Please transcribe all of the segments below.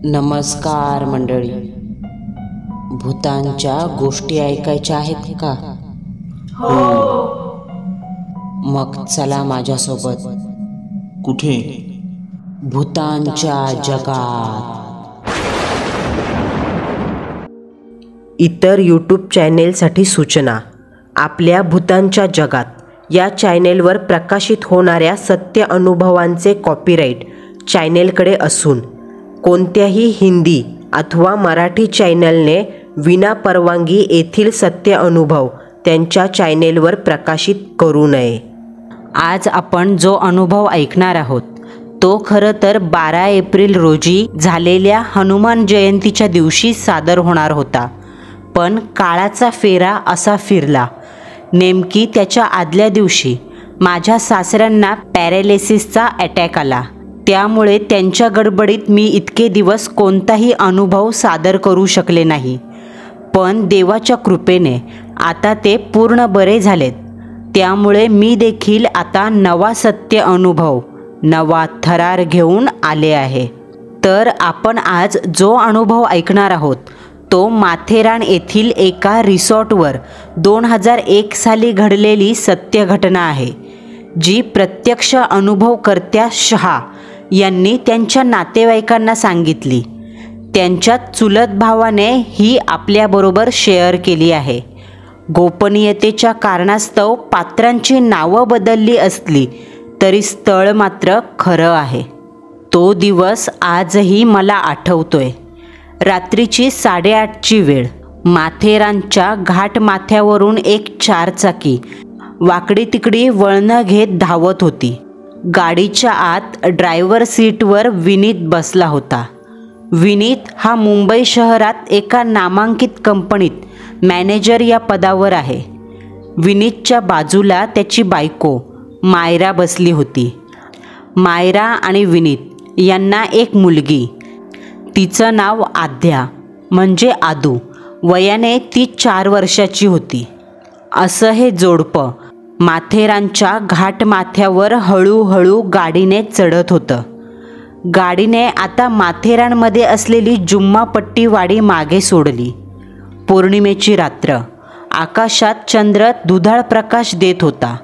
नमस्कार मंडळी. भूतांच्या गोष्टी ऐकायच्या आहेत का? मग चला माझ्यासोबत. कुठे? भूतांच्या जगात. इतर यूट्यूब चॅनेलसाठी सूचना. आपल्या भूतांच्या जगात या चॅनेलवर प्रकाशित होणाऱ्या सत्य अनुभवांचे कॉपीराईट चॅनेलकडे असून कोणत्याही हिंदी अथवा मराठी चॅनलने विना परवानगी येथील सत्य अनुभव त्यांच्या चॅनेलवर प्रकाशित करू नये. आज आपण जो अनुभव ऐकणार आहोत तो खरं तर 12 एप्रिल रोजी झालेल्या हनुमान जयंतीच्या दिवशी सादर होणार होता. पण काळाचा फेरा असा फिरला. नेमकी त्याच्या आदल्या दिवशी माझ्या सासऱ्यांना पॅरालिसिसचा अटॅक आला. त्यामुळे त्यांच्या गडबडीत मी इतके दिवस कोणताही अनुभव सादर करू शकले नाही. पण देवाच्या कृपेने आता ते पूर्ण बरे झालेत. त्यामुळे मी देखील आता नवा सत्य अनुभव, नवा थरार घेऊन आले आहे. तर आपण आज जो अनुभव ऐकणार आहोत तो माथेरान येथील एका रिसॉर्टवर 2001 साली घडलेली सत्य घटना आहे, जी प्रत्यक्ष अनुभवकर्त्या शहा यांनी त्यांच्या नातेवाईकांना सांगितली. त्यांच्या चुलत भावाने ही आपल्याबरोबर शेअर केली आहे. गोपनीयतेच्या कारणास्तव पात्रांची नावं बदलली असली तरी स्थळ मात्र खरं आहे. तो दिवस आजही मला आठवतोय. रात्रीची 8:30ची वेळ. माथेरानच्या घाटमाथ्यावरून एक 4 चाकी वाकडी तिकडी वळणं घेत धावत होती. गाडीच्या आत ड्रायव्हर सीटवर विनीत बसला होता. विनीत हा मुंबई शहरात एका नामांकित कंपनीत मॅनेजर या पदावर आहे. विनीतच्या बाजूला त्याची बायको मायरा बसली होती. मायरा आणि विनीत यांना एक मुलगी. तिचं नाव आद्या म्हणजे आदू. वयाने ती 4 वर्षाची होती. असं हे जोडपं माथेरानच्या घाटमाथ्यावर हळूहळू गाडीने चढत होतं. गाडीने आता माथेरानमध्ये असलेली जुम्मापट्टी वाडी मागे सोडली. पौर्णिमेची रात्र. आकाशात चंद्र दुधाळ प्रकाश देत होता.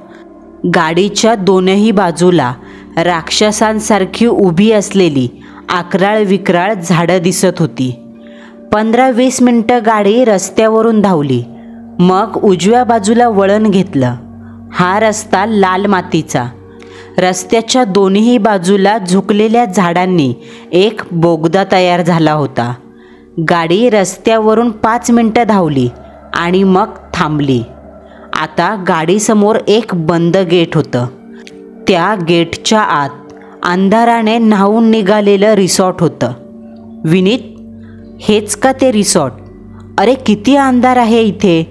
गाडीच्या दोनही बाजूला राक्षसांसारखी उभी असलेली आकराळ विक्राळ झाडं दिसत होती. 15-20 मिनटं गाडी रस्त्यावरून धावली. मग उजव्या बाजूला वळण घेतलं. हा रस्ता लाल मातीचा. रस्त्याच्या दोन्ही बाजूला झुकलेल्या झाडांनी एक बोगदा तयार झाला होता. गाडी रस्त्यावरून 5 मिनटं धावली आणि मग थांबली. आता गाडीसमोर एक बंद गेट होतं. त्या गेटच्या आत अंधाराने न्हावून निघालेलं रिसॉर्ट होतं. विनीत, हेच का ते रिसॉर्ट? अरे किती अंधार आहे इथे.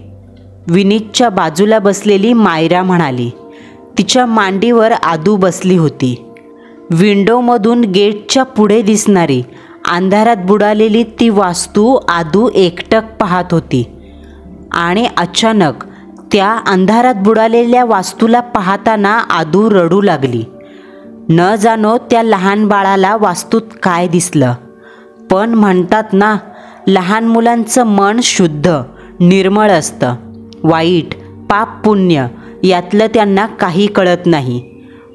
विनीतच्या बाजूला बसलेली मायरा म्हणाली. तिच्या मांडीवर आदू बसली होती. विंडोमधून गेटच्या पुढे दिसणारी अंधारात बुडालेली ती वास्तू आदू एकटक पाहत होती. आणि अचानक त्या अंधारात बुडालेल्या वास्तूला पाहताना आदू रडू लागली. न जाणो त्या लहान बाळाला वास्तूत काय दिसलं. पण म्हणतात ना, लहान मुलांचं मन शुद्ध निर्मळ असतं. वाईट पाप पुण्य यातलं त्यांना काही कळत नाही.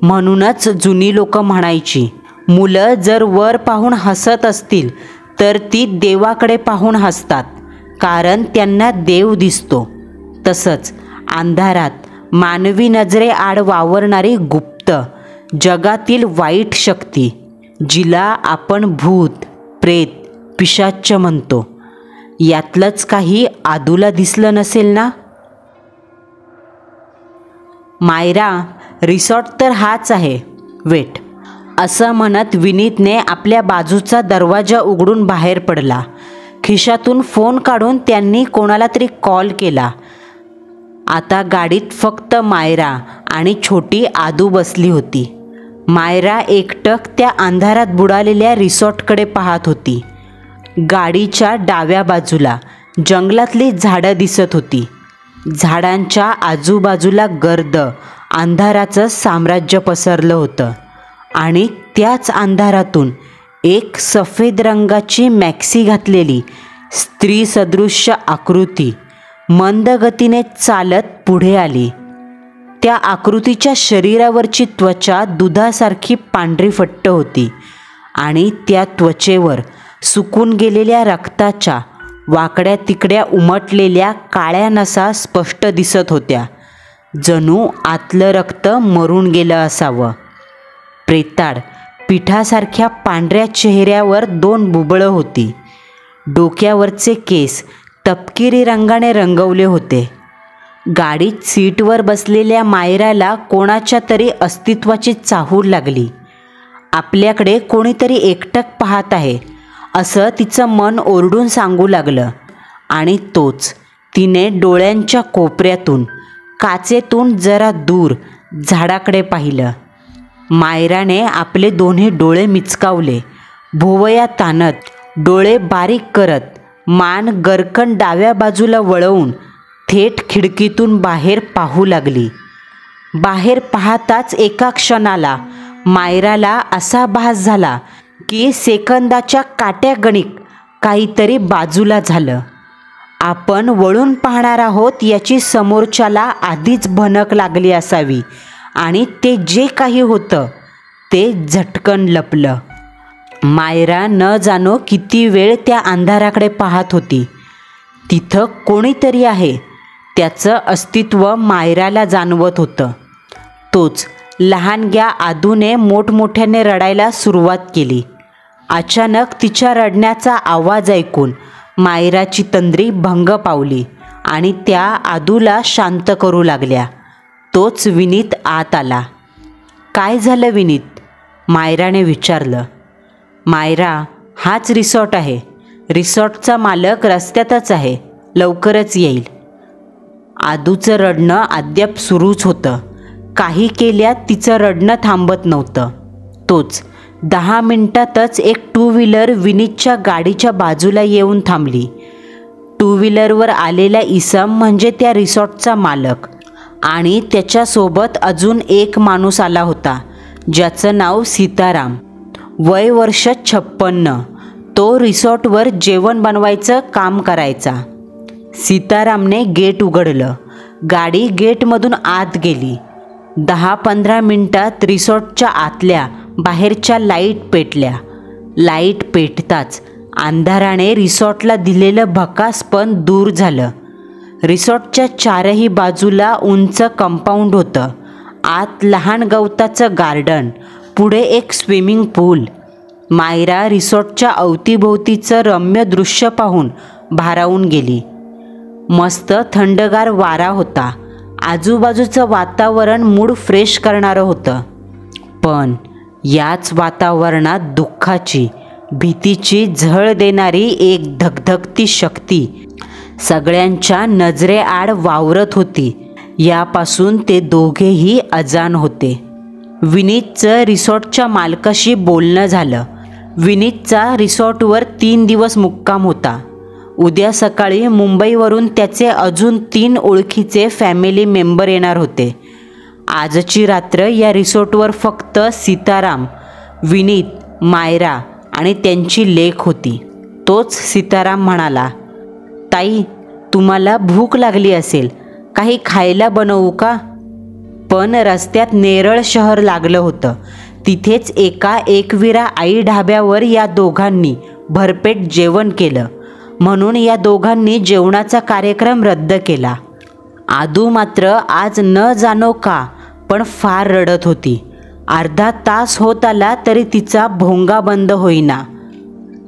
म्हणूनच जुनी लोक म्हणायची, मुलं जर वर पाहून हसत असतील तर ती देवाकडे पाहून हसतात, कारण त्यांना देव दिसतो. तसंच अंधारात मानवी नजरेआड वावरणारी गुप्त जगातील वाईट शक्ती, जिला आपण भूत प्रेत पिशाच्च म्हणतो, यातलंच काही आदूला दिसलं नसेल ना. मायरा, रिसॉर्ट तर हाच आहे. वेट, असं म्हणत विनीतने आपल्या बाजूचा दरवाजा उघडून बाहेर पडला. खिशातून फोन काढून त्यांनी कोणाला तरी कॉल केला. आता गाडीत फक्त मायरा आणि छोटी आदू बसली होती. मायरा एकटक त्या अंधारात बुडालेल्या रिसॉर्टकडे पाहत होती. गाडीच्या डाव्या बाजूला जंगलातली झाडं दिसत होती. झाडांच्या आजूबाजूला गर्द अंधाराचं साम्राज्य पसरलं होतं. आणि त्याच अंधारातून एक सफेद रंगाची मॅक्सी घातलेली स्त्री सदृश्य आकृती मंद गतीने चालत पुढे आली. त्या आकृतीच्या शरीरावरची त्वचा दुधासारखी पांढरीफट्ट होती आणि त्या त्वचेवर सुकून गेलेल्या रक्ताच्या वाकड्या तिकड्या उमटलेल्या काळ्या नसा स्पष्ट दिसत होत्या. जणू आतलं रक्त मरून गेलं असावं. प्रेताळ पिठासारख्या पांढऱ्या चेहऱ्यावर 2 बुबळं होती. डोक्यावरचे केस तपकिरी रंगाने रंगवले होते. गाडीत सीटवर बसलेल्या मायराला कोणाच्या तरी अस्तित्वाची चाहूल लागली. आपल्याकडे कोणीतरी एकटक पाहत आहे असं तिचं मन ओरडून सांगू लागलं. आणि तोच तिने डोळ्यांच्या कोपऱ्यातून काचेतून जरा दूर झाडाकडे पाहिलं. मायराने आपले दोन्ही डोळे मिचकावले. भोवया ताणत डोळे बारीक करत मान गरकन डाव्या बाजूला वळवून थेट खिडकीतून बाहेर पाहू लागली. बाहेर पाहताच एका क्षणाला मायराला असा भास झाला की सेकंदाच्या काट्यागणिक काहीतरी बाजूला झालं. आपण वळून पाहणार आहोत याची समोरच्याला आधीच भनक लागली असावी आणि ते जे काही होतं ते झटकन लपलं. मायरा न जाणो किती वेळ त्या अंधाराकडे पाहत होती. तिथं कोणीतरी आहे त्याचं अस्तित्व मायराला जाणवत होतं. तोच लहानग्या आदूने मोठमोठ्याने रडायला सुरुवात केली. अचानक तिच्या रडण्याचा आवाज ऐकून मायराची तंद्री भंग पावली आणि त्या आदूला शांत करू लागल्या. तोच विनीत आत आला. काय झालं विनीत? मायराने विचारलं. मायरा, हाच रिसॉर्ट आहे. रिसॉर्टचा मालक रस्त्यातच आहे, लवकरच येईल. आदूचं रडणं अद्याप सुरूच होतं. काही केल्यात तिचं रडणं थांबत नव्हतं. तोच 10 मिनिटातच एक 2 व्हीलर विनीतच्या गाडीच्या बाजूला येऊन थांबली. 2 व्हीलरवर आलेला इसम म्हणजे त्या रिसॉर्टचा मालक आणि त्याच्यासोबत अजून एक माणूस आला होता ज्याचं नाव सीताराम. वय वर्ष 56. तो रिसॉर्टवर जेवण बनवायचं काम करायचा. सीतारामने गेट उघडलं. गाडी गेटमधून आत गेली. 10-15 मिनिटात रिसॉर्टच्या आतल्या बाहेरच्या लाईट पेटल्या. लाईट पेटताच अंधाराने रिसॉर्टला दिलेलं भकासपण दूर झालं. रिसॉर्टच्या 4ही बाजूला उंच कंपाऊंड होतं. आत लहान गवताचं गार्डन, पुढे एक स्विमिंग पूल. मायरा रिसॉर्टच्या अवतीभोवतीचं रम्य दृश्य पाहून भारावून गेली. मस्त थंडगार वारा होता. आजूबाजूचं वातावरण मूड फ्रेश करणारं होतं. पण याच वातावरणात दुःखाची, भीतीची झळ देणारी एक धगधगती शक्ती सगळ्यांच्या नजरेआड वावरत होती. यापासून ते दोघेही अजाण होते. विनीतचं रिसॉर्टच्या मालकाशी बोलणं झालं. विनीतचा रिसॉर्टवर 3 दिवस मुक्काम होता. उद्या सकाळी मुंबईवरून त्याचे अजून 3 ओळखीचे फॅमिली मेंबर येणार होते. आजची रात्र या रिसॉर्टवर फक्त सीताराम, विनीत, मायरा आणि त्यांची लेक होती. तोच सीताराम म्हणाला, ताई, तुम्हाला भूक लागली असेल, काही खायला बनवू का? पण रस्त्यात नेरळ शहर लागलं होतं. तिथेच एका एकविरा आई ढाब्यावर या दोघांनी भरपेट जेवण केलं. म्हणून या दोघांनी जेवणाचा कार्यक्रम रद्द केला. आदू मात्र आज न जाणो का पण फार रडत होती. अर्धा तास होत आला तरी तिचा भोंगा बंद होईना.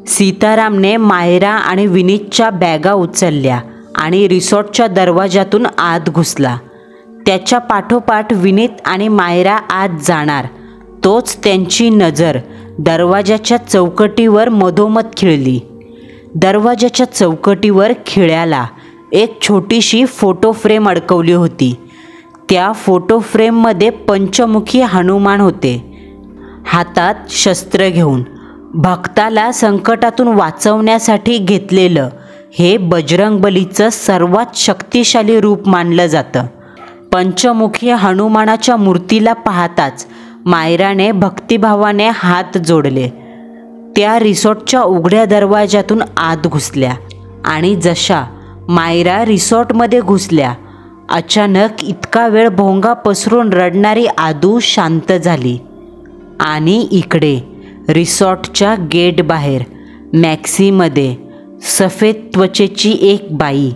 सीतारामने मायरा आणि विनीतच्या बॅगा उचलल्या आणि रिसॉर्टच्या दरवाजातून आत घुसला. त्याच्या पाठोपाठ विनीत आणि मायरा आत जाणार. तोच त्यांची नजर दरवाजाच्या चौकटीवर मधोमध खिळली. दरवाजाच्या चौकटीवर खिळ्याला एक छोटीशी फोटो फ्रेम अडकवली होती. त्या फोटो फ्रेममध्ये पंचमुखी हनुमान होते, हातात शस्त्र घेऊन. भक्ताला संकटातून वाचवण्यासाठी घेतलेलं हे बजरंगबलीचं सर्वात शक्तिशाली रूप मानलं जातं. पंचमुखी हनुमानाच्या मूर्तीला पाहताच मायराने भक्तिभावाने हात जोडले. त्या रिसॉर्टच्या उघड्या दरवाजातून आत घुसल्या आणि जशा मायरा रिसॉर्टमध्ये घुसल्या, अचानक इतका वेळ भोंगा पसरून रडणारी आदू शांत झाली. आणि इकडे रिसॉर्टच्या गेट बाहेर मॅक्सीमध्ये सफेद त्वचेची एक बाई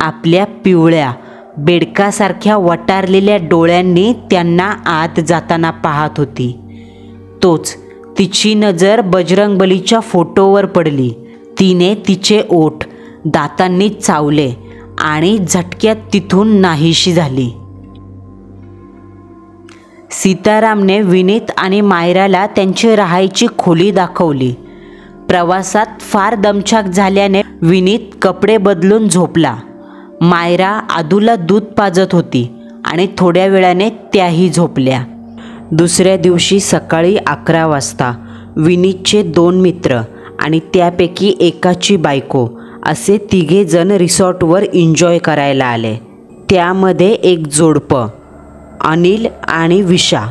आपल्या पिवळ्या बेडकासारख्या वटारलेल्या डोळ्यांनी त्यांना आत जाताना पाहत होती. तोच तिची नजर बजरंगबलीच्या फोटोवर पडली. तिने तिचे ओठ दातांनी चावले आणि झटक्यात तिथून नाहीशी झाली. सीतारामने विनीत आणि मायराला त्यांची राहायची खोली दाखवली. प्रवासात फार दमछाक झाल्याने विनीत कपडे बदलून झोपला. मायरा आदूला दूध पाजत होती आणि थोड्या वेळाने त्याही झोपल्या. दुसऱ्या दिवशी सकाळी 11 वाजता विनीतचे 2 मित्र आणि त्यापैकी एकाची बायको असे 3 जण रिसॉर्टवर एन्जॉय करायला आले. त्यामध्ये एक जोडपं, अनिल आणि विशा,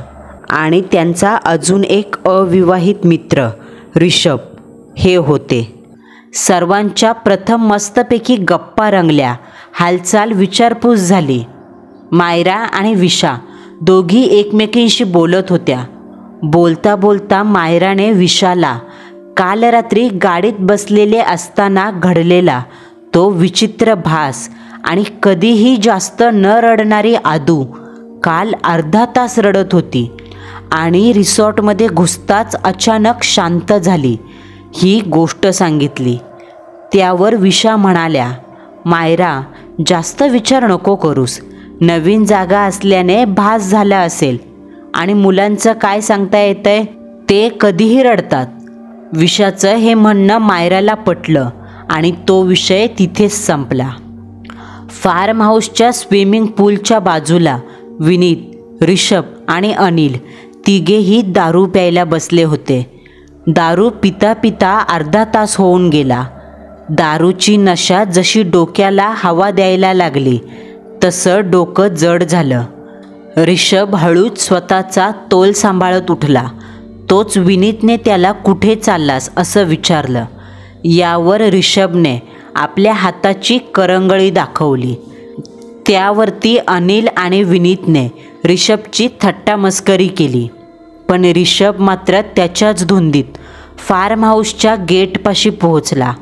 आणि त्यांचा अजून एक अविवाहित मित्र ऋषभ हे होते. सर्वांच्या प्रथम मस्तपैकी गप्पा रंगल्या. हालचाल विचारपूस झाली. मायरा आणि विशा दोघी एकमेकींशी बोलत होत्या. बोलता बोलता मायराने विशाला काल रात्री गाडीत बसलेले असताना घडलेला तो विचित्र भास आणि कधीही जास्त न रडणारी आदू काल अर्धा तास रडत होती आणि रिसॉर्टमध्ये घुसताच अचानक शांत झाली ही गोष्ट सांगितली. त्यावर विशा म्हणाल्या, मायरा, जास्त विचार नको करूस. नवीन जागा असल्याने भास झाला असेल आणि मुलांचं काय सांगता येतंय, ते कधीही रडतात. विशाचं हे म्हणणं मायराला पटलं आणि तो विषय तिथेच संपला. फार्म हाऊसच्या स्विमिंग पूलच्या बाजूला विनीत, ऋषभ आणि अनिल तिघेही दारू प्यायला बसले होते. दारू पिता पिता अर्धा तास होऊन गेला. दारूची नशा जशी डोक्याला हवा द्यायला लागली तसं डोकं जड झालं. ऋषभ हळूच स्वतःचा तोल सांभाळत उठला. तोच विनीतने त्याला कुठे चाललास असं विचारलं. यावर ऋषभने आपल्या हाताची करंगळी दाखवली. त्यावरती अनिल आणि विनीतने ऋषभची थट्टा मस्करी केली. पण ऋषभ मात्र त्याच्याच धुंदीत फार्म हाऊसच्या गेटपाशी पोहोचला.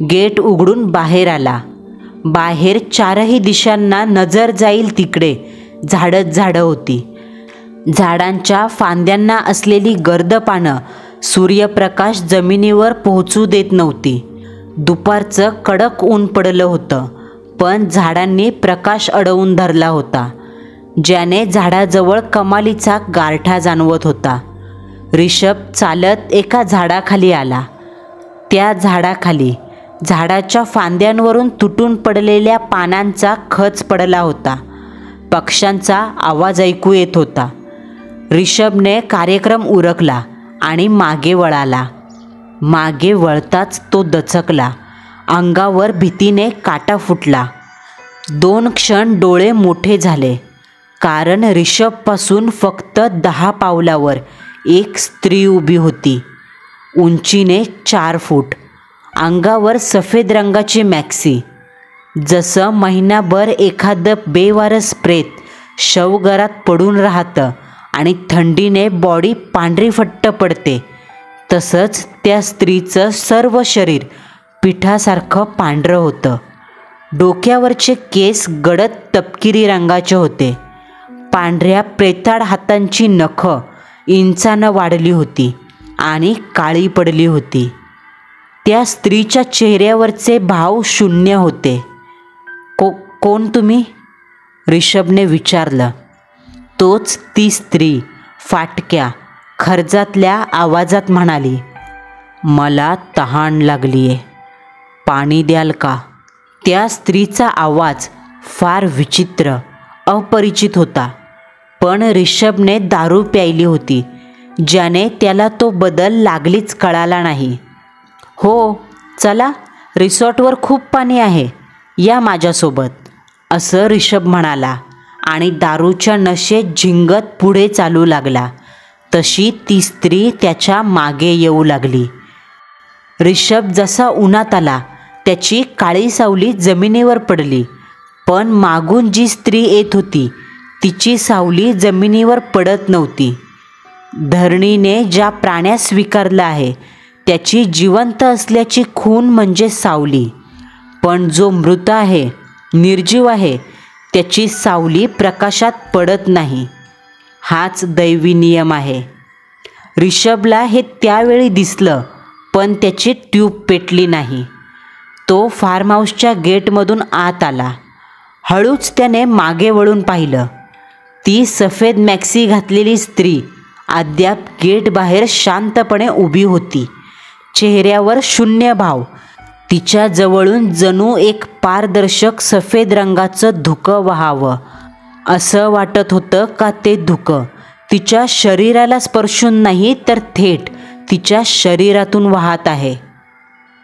गेट उघडून बाहेर आला. बाहेर 4ही दिशांना नजर जाईल तिकडे झाडच झाडं होती. झाडांच्या फांद्यांना असलेली गर्द पानं सूर्यप्रकाश जमिनीवर पोहोचू देत नव्हती. दुपारचं कडक ऊन पडलं होतं, पण झाडांनी प्रकाश अडवून धरला होता, ज्याने झाडाजवळ कमालीचा गारठा जाणवत होता. ऋषभ चालत एका झाडाखाली आला. त्या झाडाखाली झाडाच्या फांद्यांवरून तुटून पडलेल्या पानांचा खच पडला होता. पक्ष्यांचा आवाज ऐकू येत होता. ऋषभने कार्यक्रम उरकला आणि मागे वळाला. मागे वळताच तो दचकला. अंगावर भीतीने काटा फुटला. 2 क्षण डोळे मोठे झाले, कारण ऋषभपासून फक्त 10 पावलावर एक स्त्री उभी होती. उंचीने 4 फूट, अंगावर सफेद रंगाची मॅक्सी. जसं महिनाभर एखादं बेवारस प्रेत शवघरात पडून राहतं आणि थंडीने बॉडी पांढरी फट्ट पडते, तसंच त्या स्त्रीचं सर्व शरीर पिठासारखं पांढरं होतं. डोक्यावरचे केस गडद तपकिरी रंगाचे होते. पांढऱ्या प्रेताळ हातांची नखं इंचानं वाढली होती आणि काळी पडली होती. त्या स्त्रीच्या चेहऱ्यावरचे भाव शून्य होते. कोण तुम्ही? ऋषभने विचारलं. तोच ती स्त्री फाटक्या खर्जातल्या आवाजात म्हणाली, मला तहान लागलीये, पाणी द्याल का? त्या स्त्रीचा आवाज फार विचित्र, अपरिचित होता, पण ऋषभने दारू प्यायली होती, ज्याने त्याला तो बदल लागलीच कळाला नाही. हो, चला, रिसॉर्टवर खूप पाणी आहे, या माझ्यासोबत, असं ऋषभ म्हणाला आणि दारूच्या नशेत झिंगत पुढे चालू लागला. तशी ती स्त्री त्याच्या मागे येऊ लागली. रिषभ जसा उन्हात आला त्याची काळी सावली जमिनीवर पडली, पण मागून जी स्त्री येत होती तिची सावली जमिनीवर पडत नव्हती. धरणीने ज्या प्राण्यास स्वीकारलं आहे त्याची जिवंत असल्याची खूण म्हणजे सावली, पण जो मृत आहे, निर्जीव आहे, त्याची सावली प्रकाशात पडत नाही. हाच दैवी नियम आहे. रिषभला हे त्यावेळी दिसलं, पण त्याची ट्यूब पेटली नाही. तो फार्म हाऊसच्या गेटमधून आत आला. हळूच त्याने मागे वळून पाहिलं. ती सफेद मॅक्सी घातलेली स्त्री अद्याप गेट बाहेर शांतपणे उभी होती. चेहऱ्यावर शून्य भाव. तिच्या जवळून जणू एक पारदर्शक सफेद रंगाचं धुकं वहावं. असं वाटत होतं का ते धुकं तिच्या शरीराला स्पर्शून नाही तर थेट तिच्या शरीरातून वाहत आहे.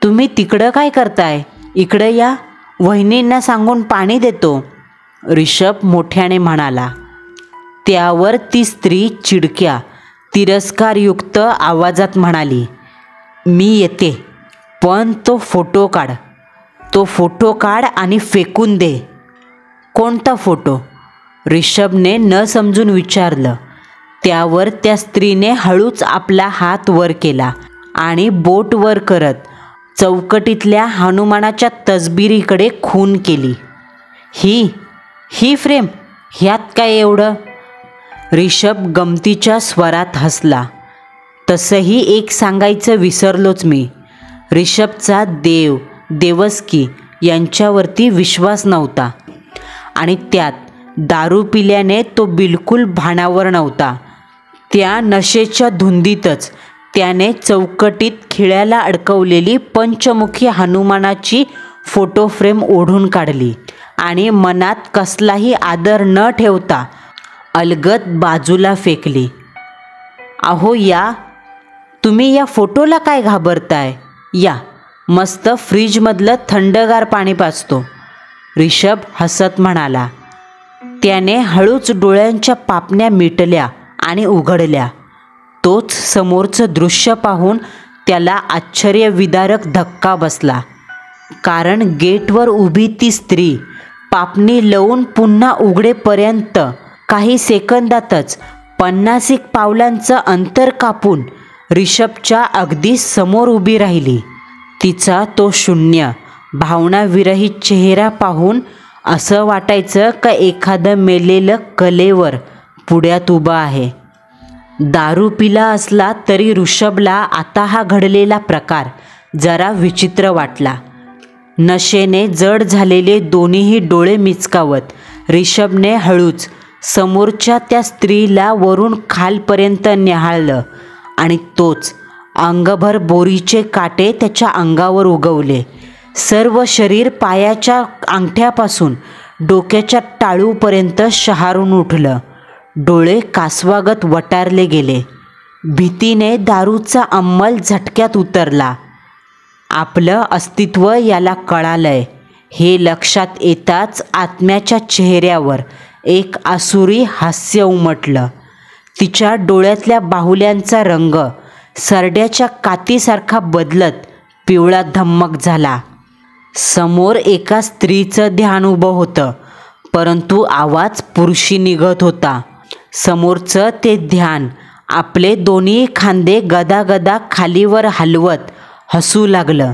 तुम्ही तिकडं काय करताय? इकडं या, वहिनींना सांगून पाणी देतो, रिषभ मोठ्याने म्हणाला. त्यावर ती स्त्री चिडक्या, तिरस्कारयुक्त आवाजात म्हणाली, मी येते, पण तो फोटो काढ. तो फोटो काढ आणि फेकून दे. कोणता फोटो? रिषभने न समजून विचारलं. त्यावर त्या स्त्रीने हळूच आपला हात वर केला आणि बोट वर करत चौकटीतल्या हनुमानाच्या तसबिरीकडे खून केली. ही फ्रेम, ह्यात काय एवढं? रिषभ गमतीच्या स्वरात हसला. तसंही एक सांगायचं विसरलोच मी. रिषभचा देव, देवस्की यांच्यावरती विश्वास नव्हता आणि त्यात दारू पिल्याने तो बिलकुल भानावर नव्हता. त्या नशेच्या धुंदीतच त्याने चौकटीत खिळ्याला अडकवलेली पंचमुखी हनुमानाची फोटो फ्रेम ओढून काढली आणि मनात कसलाही आदर न ठेवता अलगद बाजूला फेकली. अहो या, तुम्ही या फोटोला काय घाबरताय? या, मस्त फ्रीजमधलं थंडगार पाणी पाजतो, रिषभ हसत म्हणाला. त्याने हळूच डोळ्यांच्या पापण्या मिटल्या आणि उघडल्या. तोच समोरचं दृश्य पाहून त्याला आश्चर्यविदारक धक्का बसला. कारण गेटवर उभी ती स्त्री पापणी लवून पुन्हा उघडेपर्यंत काही सेकंदातच 50 पावलांचं अंतर कापून रिषभच्या अगदी समोर उभी राहिली. तिचा तो शून्य, भावनाविरहित चेहरा पाहून असं वाटायचं का एखादं मेलेलं कलेवर पुढ्यात उभं आहे. दारू पिला असला तरी ऋषभला आता हा घडलेला प्रकार जरा विचित्र वाटला. नशेने जड झालेले दोन्हीही डोळे मिचकावत रिषभने हळूच समोरच्या त्या स्त्रीला वरून खालपर्यंत निहाळलं आणि तोच अंगभर बोरीचे काटे त्याच्या अंगावर उगवले. सर्व शरीर पायाच्या अंगठ्यापासून डोक्याच्या टाळूपर्यंत शहारून उठलं. डोळे कासवागत वटारले गेले. भीतीने दारूचा अंमल झटक्यात उतरला. आपलं अस्तित्व याला कळालंय हे लक्षात येताच आत्म्याच्या चेहऱ्यावर एक आसुरी हास्य उमटलं. तिच्या डोळ्यातल्या बाहुल्यांचा रंग सरड्याच्या कातीसारखा बदलत पिवळा धम्मक झाला. समोर एका स्त्रीचं ध्यान उभं होतं, परंतु आवाज पुरुषी निघत होता. समोरचं ते ध्यान आपले दोन्ही खांदे गदागदा खालीवर हलवत हसू लागलं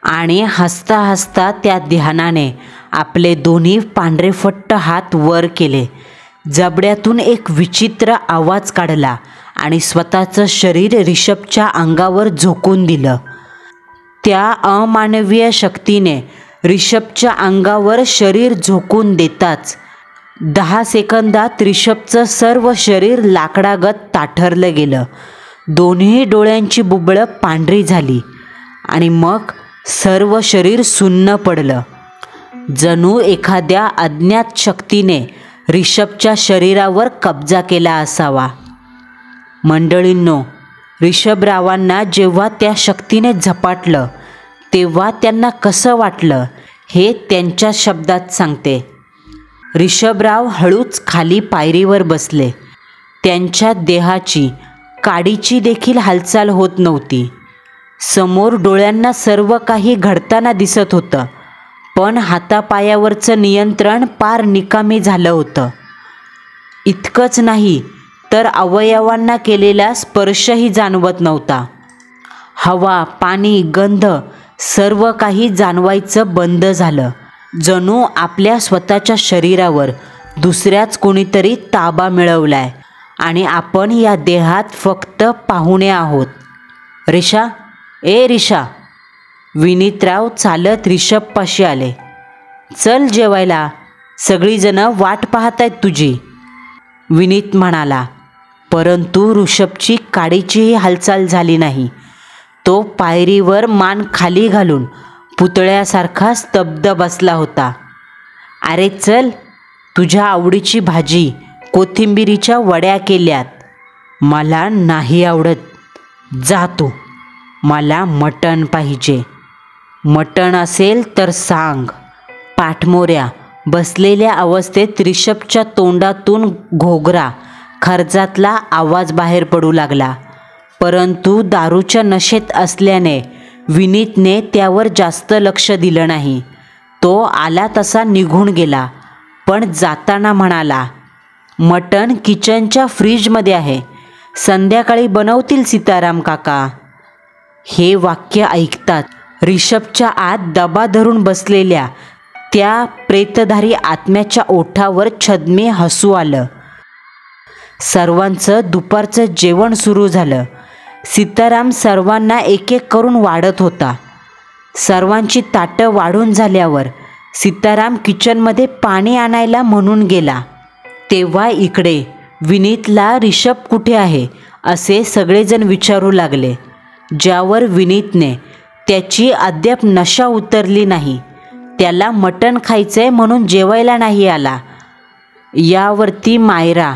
आणि हसता हसता त्या ध्यानाने आपले दोन्ही पांढरेफट्ट हात वर केले. जबड्यातून एक विचित्र आवाज काढला आणि स्वतःचं शरीर रिषभच्या अंगावर झोकून दिलं. त्या अमानवीय शक्तीने रिषभच्या अंगावर शरीर झोकून देताच 10 सेकंदात रिषभचं सर्व शरीर लाकडागत ताठरलं गेलं. दोन्ही डोळ्यांची बुबळं पांढरी झाली आणि मग सर्व शरीर सुन्न पडलं. जणू एखाद्या अज्ञात शक्तीने रिषभच्या शरीरावर कब्जा केला असावा. मंडळींनो, रिषभरावांना जेव्हा त्या शक्तीने झपाटलं तेव्हा त्यांना कसं वाटलं हे त्यांच्या शब्दात सांगते. रिषभराव हळूच खाली पायरीवर बसले. त्यांच्या देहाची काडीची देखील हालचाल होत नव्हती. समोर डोळ्यांना सर्व काही घडताना दिसत होतं, पण हातापायावरचं नियंत्रण पार निकामी झालं होतं. इतकंच नाही तर अवयवांना केलेला स्पर्शही जाणवत नव्हता. हवा, पाणी, गंध सर्व काही जाणवायचं बंद झालं. जणू आपल्या स्वतःच्या शरीरावर दुसऱ्याच कोणीतरी ताबा मिळवलाय आणि आपण या देहात फक्त पाहुणे आहोत. रिशा, ए रिशा. विनीतराव चालत रिषभपाशी आले. चल जेवायला, सगळीजणं वाट पाहत आहेत तुझी, विनीत म्हणाला. परंतु ऋषभची काडीचीही हालचाल झाली नाही. तो पायरीवर मान खाली घालून पुतळ्यासारखा स्तब्ध बसला होता. अरे चल, तुझ्या आवडीची भाजी, कोथिंबिरीच्या वड्या केल्यात. मला नाही आवडत. जा तू. मला मटण पाहिजे. मटण असेल तर सांग. पाठमोऱ्या बसलेल्या अवस्थेत रिषभच्या तोंडातून घोगरा, खर्चातला आवाज बाहेर पडू लागला. परंतु दारूच्या नशेत असल्याने विनीतने त्यावर जास्त लक्ष दिलं नाही. तो आला तसा निघून गेला, पण जाताना म्हणाला, मटण किचनच्या फ्रीजमध्ये आहे, संध्याकाळी बनवतील सीताराम काका. हे वाक्य ऐकताच रिषभच्या आत दबा धरून बसलेल्या त्या प्रेतधारी आत्म्याच्या ओठावर छद्मी हसू आलं. सर्वांचं दुपारचं जेवण सुरू झालं. सीताराम सर्वांना एक एक करून वाढत होता. सर्वांची ताटं वाढून झाल्यावर सीताराम किचनमध्ये पाणी आणायला म्हणून गेला. तेव्हा इकडे विनीतला रिषभ कुठे आहे असे सगळेजण विचारू लागले, ज्यावर विनीतने त्याची अद्याप नशा उतरली नाही, त्याला मटण खायचंय म्हणून जेवायला नाही आला. यावरती मायरा,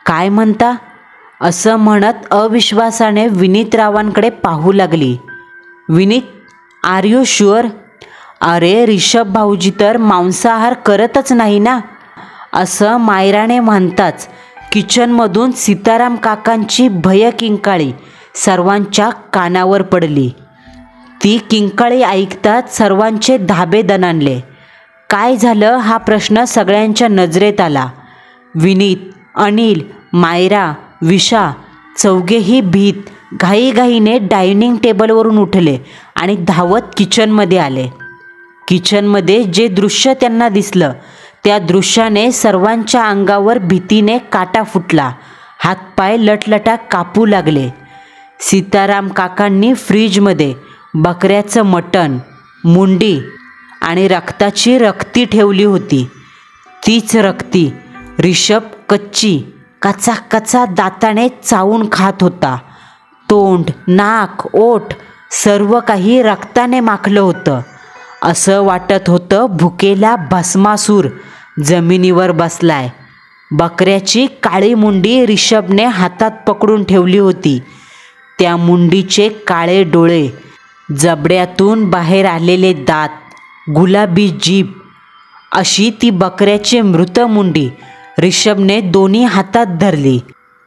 काय म्हणता असं म्हणत अविश्वासाने विनीतरावांकडे पाहू लागली. Vineet, are you sure? अरे रिषभ भाऊजी तर मांसाहार करतच नाही ना, असं मायराने म्हणताच किचनमधून सीताराम काकांची भय किंकाळी सर्वांच्या कानावर पडली. ती किंकाळी ऐकताच सर्वांचे धाबे दणाणले. काय झालं हा प्रश्न सगळ्यांच्या नजरेत आला. विनीत, अनिल, मायरा, विशा चौघेही भीत घाईघाईने डायनिंग टेबलवरून उठले आणि धावत किचनमध्ये आले. किचनमध्ये जे दृश्य त्यांना दिसलं त्या दृश्याने सर्वांच्या अंगावर भीतीने काटा फुटला. हातपाय लटलटा कापू लागले. सीताराम काकांनी फ्रीजमध्ये बकऱ्याचं मटण, मुंडी आणि रक्ताची रक्ती ठेवली होती. तीच रक्ती रिषभ कच्ची कचा दाताने चावून खात होता. तोंड, नाक, ओठ सर्व काही रक्ताने माखलं होतं. असं वाटत होतं भुकेला भस्मासूर जमिनीवर बसलाय. बकऱ्याची काळी मुंडी रिषभने हातात पकडून ठेवली होती. त्या मुंडीचे काळे डोळे, जबड्यातून बाहेर आलेले दात, गुलाबी जीभ अशी ती बकऱ्याची मृत मुंडी रिषभने दोन्ही हातात धरली.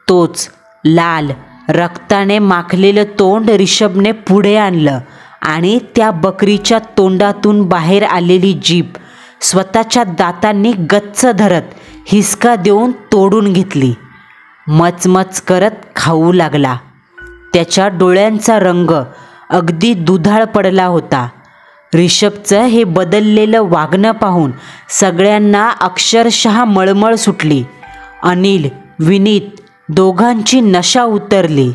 तोच लाल रक्ताने माखलेलं तोंड रिषभने पुढे आणलं आणि त्या बकरीच्या तोंडातून बाहेर आलेली जीभ स्वतःच्या दातांनी गच्च धरत हिसका देऊन तोडून घेतली. मचमच करत खाऊ लागला. त्याच्या डोळ्यांचा रंग अगदी दुधाळ पडला होता. रिषभचं हे बदललेलं वागणं पाहून सगळ्यांना अक्षरशः मळमळ सुटली. अनिल, विनीत दोघांची नशा उतरली.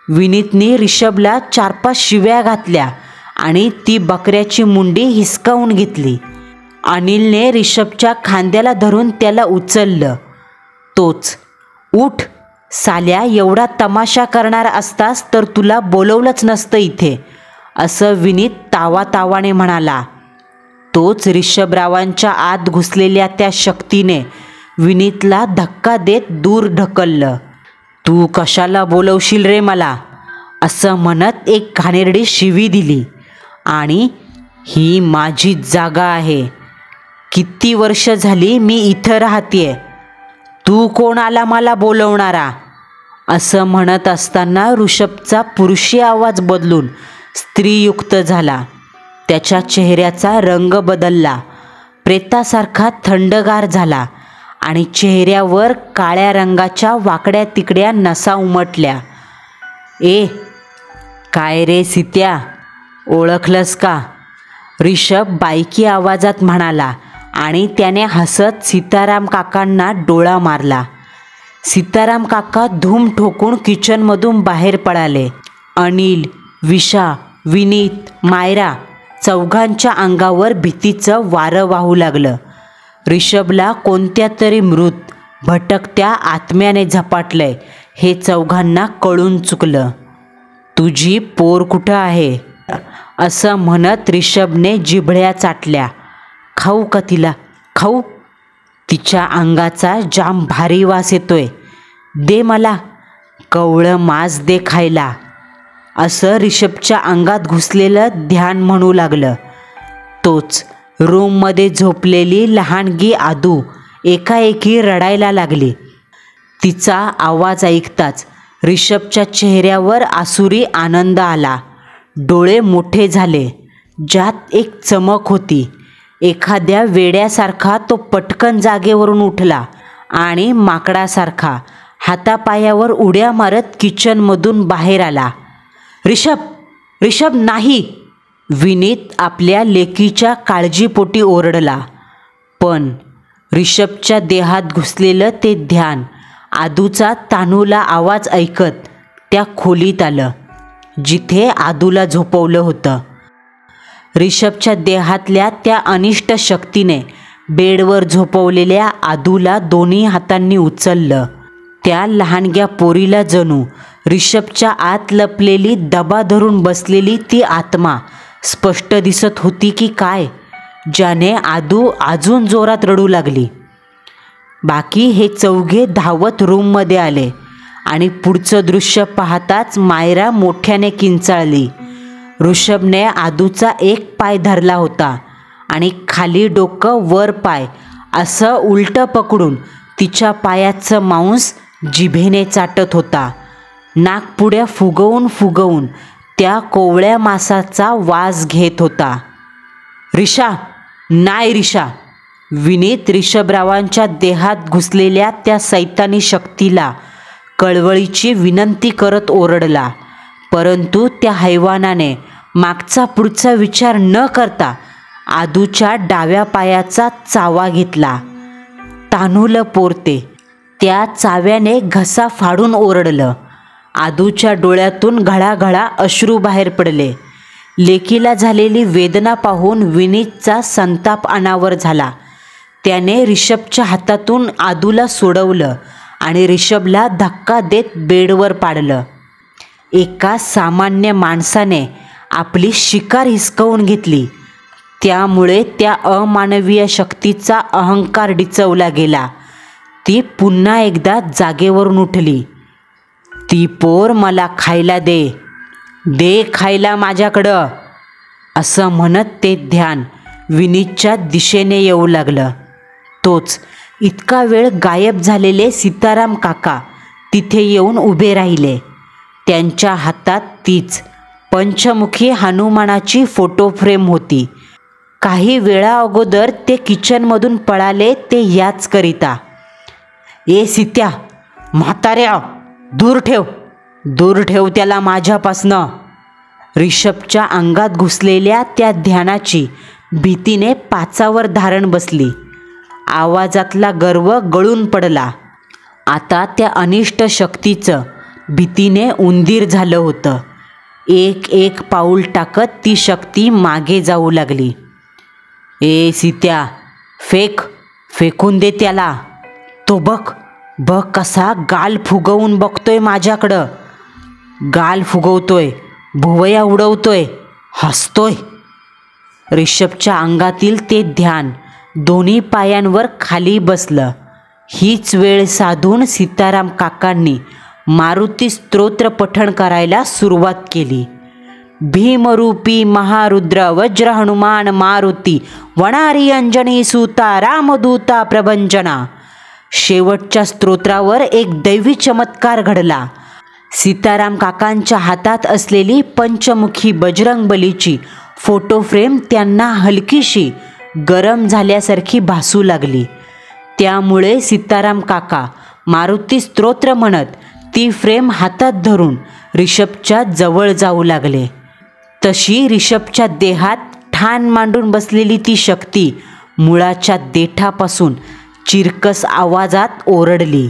विनीतने रिषभला 4-5 शिव्या घातल्या आणि ती बकऱ्याची मुंडी हिसकावून घेतली. अनिलने रिषभच्या खांद्याला धरून त्याला उचललं. तोच, उठ साल्या, एवढा तमाशा करणार असतास तर तुला बोलवलंच नसतं इथे, असं विनीत तावातावाने म्हणाला. तोच रिषभरावांच्या आत घुसलेल्या त्या शक्तीने विनीतला धक्का देत दूर ढकललं. तू कशाला बोलवशील रे मला, असं म्हणत एक घाणेरडी शिवी दिली. आणि ही माझी जागा आहे. किती वर्ष झाली मी इथं राहतेय. तू कोण आला मला बोलवणारा, असं म्हणत असताना ऋषभचा पुरुषी आवाज बदलून स्त्रीयुक्त झाला. त्याच्या चेहऱ्याचा रंग बदलला, प्रेतासारखा थंडगार झाला आणि चेहऱ्यावर काळ्या रंगाच्या वाकड्या तिकड्या नसा उमटल्या. ए काय रे सीत्या, ओळखलंस का? रिषभ बायकी आवाजात म्हणाला आणि त्याने हसत सीताराम काकांना डोळा मारला. सीताराम काका धूम ठोकून किचनमधून बाहेर पळाले. अनिल, विशा, विनीत, मायरा चौघांच्या अंगावर भीतीचं वारं वाहू लागलं. रिषभला कोणत्या तरी मृत भटकत्या आत्म्याने झपाटलंय हे चौघांना कळून चुकलं. तुझी पोर कुठं आहे? असं म्हणत रिषभने जिभळ्या चाटल्या. खाऊ का तिला? खाऊ? तिच्या अंगाचा जाम भारी वास येतोय. दे मला, कवळं मांस दे खायला. असं रिषभच्या अंगात घुसलेलं ध्यान म्हणू लागलं. तोच रूममध्ये झोपलेली लहानगी आदू एकाएकी रडायला लागली. तिचा आवाज ऐकताच रिषभच्या चेहऱ्यावर आसुरी आनंद आला. डोळे मोठे झाले, ज्यात एक चमक होती. एखाद्या वेड्यासारखा तो पटकन जागेवरून उठला आणि माकडासारखा हातापायावर उड्या मारत किचनमधून बाहेर आला. रिषभ, रिषभ नाही! विनीत आपल्या लेकीच्या काळजीपोटी ओरडला. पण रिषभच्या देहात घुसलेलं ते ध्यान आदूचा तान्हुला आवाज ऐकत त्या खोलीत आलं, जिथे आदूला झोपवलं होतं. रिषभच्या देहातल्या त्या अनिष्ट शक्तीने बेडवर झोपवलेल्या आदूला दोन्ही हातांनी उचललं. त्या लहानग्या पोरीला जणू रिषभच्या आत लपलेली दबा धरून बसलेली ती आत्मा स्पष्ट दिसत होती की काय, ज्याने आदू अजून जोरात रडू लागली. बाकी हे चौघे धावत रूममध्ये आले आणि पुढचं दृश्य पाहताच मायरा मोठ्याने किंचाळली. ऋषभने आदूचा एक पाय धरला होता आणि खाली डोकं वर पाय असं उलटं पकडून तिच्या पायाचं मांस जिभेने चाटत होता. नाकपुड्या फुगवून फुगवून त्या कोवळ्या मांसाचा वास घेत होता. रिषा, नाही रिषा! विनीत रिषभरावांच्या देहात घुसलेल्या त्या सैतानी शक्तीला कळवळीची विनंती करत ओरडला. परंतु त्या हैवानाने मागचा पुढचा विचार न करता आदूच्या डाव्या पायाचा चावा घेतला. तान्हुलं पोरते त्या चाव्याने घसा फाडून ओरडलं. आदूच्या डोळ्यातून घळाघळा अश्रू बाहेर पडले. लेकीला झालेली वेदना पाहून विनीतचा संताप अनावर झाला. त्याने रिषभच्या हातातून आदूला सोडवलं आणि रिषभला धक्का देत बेडवर पाडलं. एका सामान्य माणसाने आपली शिकार हिसकावून घेतली, त्यामुळे त्या अमानवीय शक्तीचा अहंकार डिचवला गेला. ती पुन्हा एकदा जागेवरून उठली. ती पोर मला खायला दे, दे खायला माझ्याकडं, असं म्हणत ते ध्यान विनीतच्या दिशेने येऊ लागलं. तोच इतका वेळ गायब झालेले सीताराम काका तिथे येऊन उभे राहिले. त्यांच्या हातात तीच पंचमुखी हनुमानाची फोटो फ्रेम होती. काही वेळा अगोदर ते किचनमधून पळाले ते याचकरिता. ए सीत्या, म्हाताऱ्या, दूर ठेव, दूर ठेव त्याला माझ्यापासनं. रिषभच्या अंगात घुसलेल्या त्या ध्यानाची भीतीने पाचावर धारण बसली. आवाजातला गर्व गळून पडला. आता त्या अनिष्ट शक्तीचं भीतीने उंदीर झालं होतं. एक एक पाऊल टाकत ती शक्ती मागे जाऊ लागली. ए सीत्या, फेक, फेकून दे त्याला. तो बघ, बघ कसा गाल फुगवून बघतोय माझ्याकडं. गाल फुगवतोय, भुवया उडवतोय, हसतोय. रिषभच्या अंगातील ते ध्यान दोन्ही पायांवर खाली बसलं. हीच वेळ साधून सीताराम काकांनी मारुती स्तोत्र पठण करायला सुरुवात केली. भीमरूपी महारुद्र वज्र हनुमान मारुती वणारी अंजनी सूता रामदूता प्रभंजना. शेवटच्या स्तोत्रावर एक दैवी चमत्कार घडला. सीताराम काकांच्या हातात असलेली पंचमुखी बजरंगबलीची फोटो फ्रेम त्यांना हलकीशी गरम झाल्यासारखी भासू लागली. त्यामुळे सीताराम काका मारुती स्तोत्र म्हणत ती फ्रेम हातात धरून रिषभच्या जवळ जाऊ लागले. तशी रिषभच्या देहात ठाण मांडून बसलेली ती शक्ती मुळाच्या देठापासून चिरकस आवाजात ओरडली.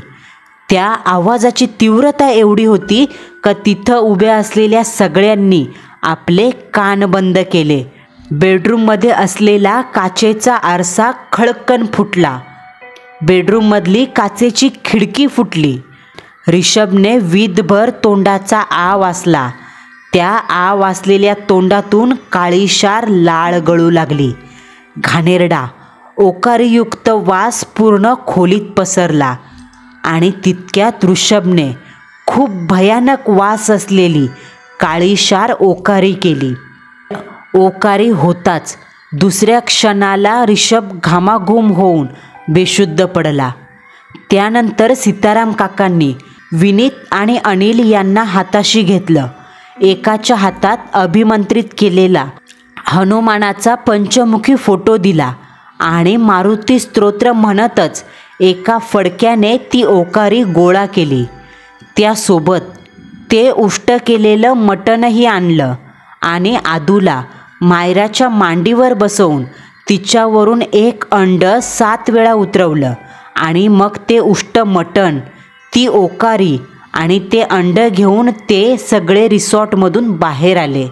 त्या आवाजाची तीव्रता एवढी होती का तिथं उभ्या असलेल्या सगळ्यांनी आपले कान बंद केले. बेडरूममध्ये असलेला काचेचा आरसा खळकन फुटला. बेडरूममधली काचेची खिडकी फुटली. रिषभने विदभर तोंडाचा आ वासला. त्या आ वासलेल्या तोंडातून काळीशार लाळ गळू लागली. घाणेरडा ओकारीयुक्त वास पूर्ण खोलीत पसरला आणि तितक्यात ऋषभने खूप भयानक वास असलेली काळीशार ओकारी केली. ओकारी होताच दुसऱ्या क्षणाला रिषभ घामाघूम होऊन बेशुद्ध पडला. त्यानंतर सीताराम काकांनी विनीत आणि अनिल यांना हाताशी घेतलं. एकाच्या हातात अभिमंत्रित केलेला हनुमानाचा पंचमुखी फोटो दिला आणि मारुती स्तोत्र म्हणतच एका फडक्याने ती ओकारी गोळा केली. त्यासोबत ते उष्ट केलेलं मटणही आणलं आणि आदूला मायराच्या मांडीवर बसवून तिच्यावरून एक अंड 7 वेळा उतरवलं आणि मग ते उष्ट मटण, ती ओकारी आणि ते अंड घेऊन ते सगळे रिसॉर्टमधून बाहेर आले.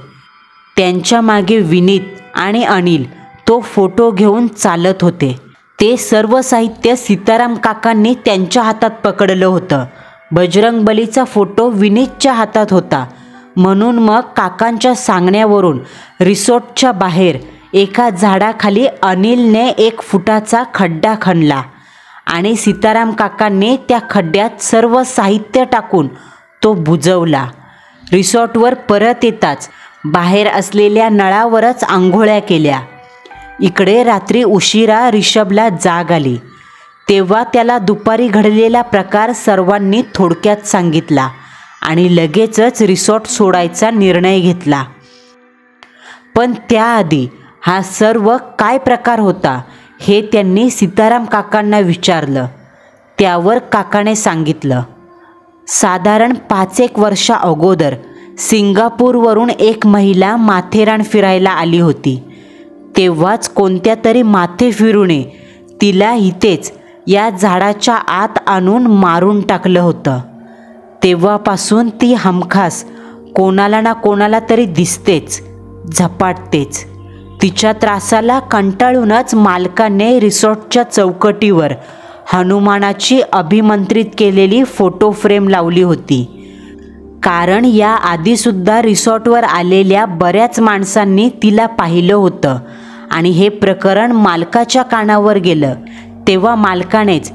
त्यांच्या मागे विनीत आणि अनिल तो फोटो घेऊन चालत होते. ते सर्व साहित्य सीताराम काकांनी त्यांच्या हातात पकडलं होतं. बजरंगबलीचा फोटो विनीतच्या हातात होता. म्हणून मग काकांच्या सांगण्यावरून रिसॉर्टच्या बाहेर एका झाडाखाली अनिलने 1 फुटाचा खड्डा खणला आणि सीताराम काकांनी त्या खड्ड्यात सर्व साहित्य टाकून तो बुजवला. रिसॉर्टवर परत येताच बाहेर असलेल्या नळावरच आंघोळ्या केल्या. इकडे रात्री उशिरा रिषभला जाग आली. तेव्हा त्याला दुपारी घडलेला प्रकार सर्वांनी थोडक्यात सांगितला आणि लगेचच रिसॉर्ट सोडायचा निर्णय घेतला. पण त्याआधी हा सर्व काय प्रकार होता हे त्यांनी सीताराम काकांना विचारलं. त्यावर काकाने सांगितलं, साधारण 5-1 वर्षा अगोदर सिंगापूरवरून एक महिला माथेरान फिरायला आली होती. तेव्हाच कोणत्या तरी माथेफिरूने तिला इथेच या झाडाच्या आत आणून मारून टाकलं होतं. तेव्हापासून ती हमखास कोणाला ना कोणाला तरी दिसतेच, झपाटतेच. तिच्या त्रासाला कंटाळूनच मालकाने रिसॉर्टच्या चौकटीवर हनुमानाची अभिमंत्रित केलेली फोटो फ्रेम लावली होती. कारण या आधीसुद्धा रिसॉर्टवर आलेल्या बऱ्याच माणसांनी तिला पाहिलं होतं आणि हे प्रकरण मालकाच्या कानावर गेलं. तेव्हा मालकानेच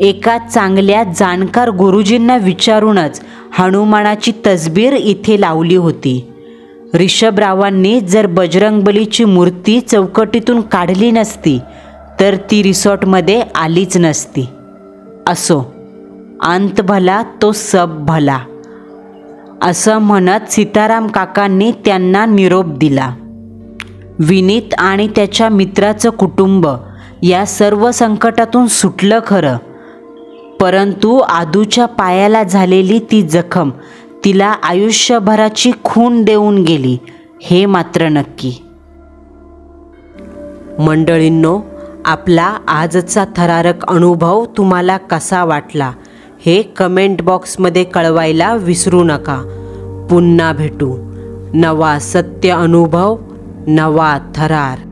एका चांगल्या जाणकार गुरुजींना विचारूनच हनुमानाची तसबीर इथे लावली होती. रिषभरावांनी जर बजरंगबलीची मूर्ती चौकटीतून काढली नसती तर ती रिसॉर्टमध्ये आलीच नसती. असो, अंत भला तो सब भला, असं म्हणत सीताराम काकांनी त्यांना निरोप दिला. विनीत आणि त्याच्या मित्राचं कुटुंब या सर्व संकटातून सुटलं खरं, परंतु आदूच्या पायाला झालेली ती जखम तिला आयुष्यभराची खून देऊन गेली हे मात्र नक्की. मंडळींनो, आपला आजचा थरारक अनुभव तुम्हाला कसा वाटला हे कमेंट बॉक्समध्ये कळवायला विसरू नका. पुन्हा भेटू. नवा सत्य अनुभव, नवा थरार.